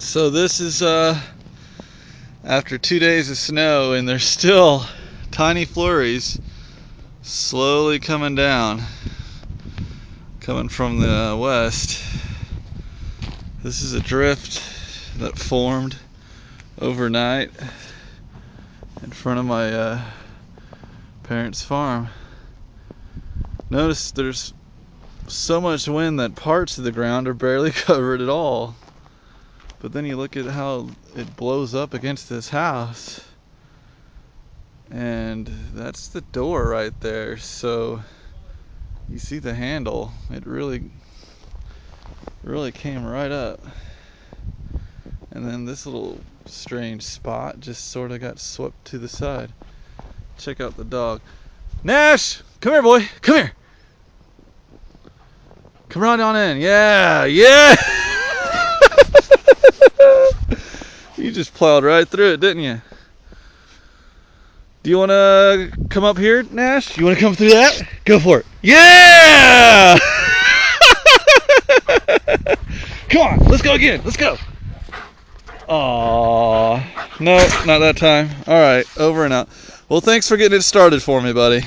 So this is after 2 days of snow, and there's still tiny flurries slowly coming down, coming from the west. This is a drift that formed overnight in front of my parents' farm. Notice there's so much wind that parts of the ground are barely covered at all. But then you look at how it blows up against this house, and that's the door right there. So you see the handle, it really came right up. And then this little strange spot just sort of got swept to the side. Check out the dog. Nash, come here, boy, come here. Come right on in. Yeah. You just plowed right through it, didn't you? Do you want to come up here, Nash? You want to come through that? Go for it. Yeah! Come on, let's go again. Let's go. Aww. No, not that time. All right, over and out. Well, thanks for getting it started for me, buddy.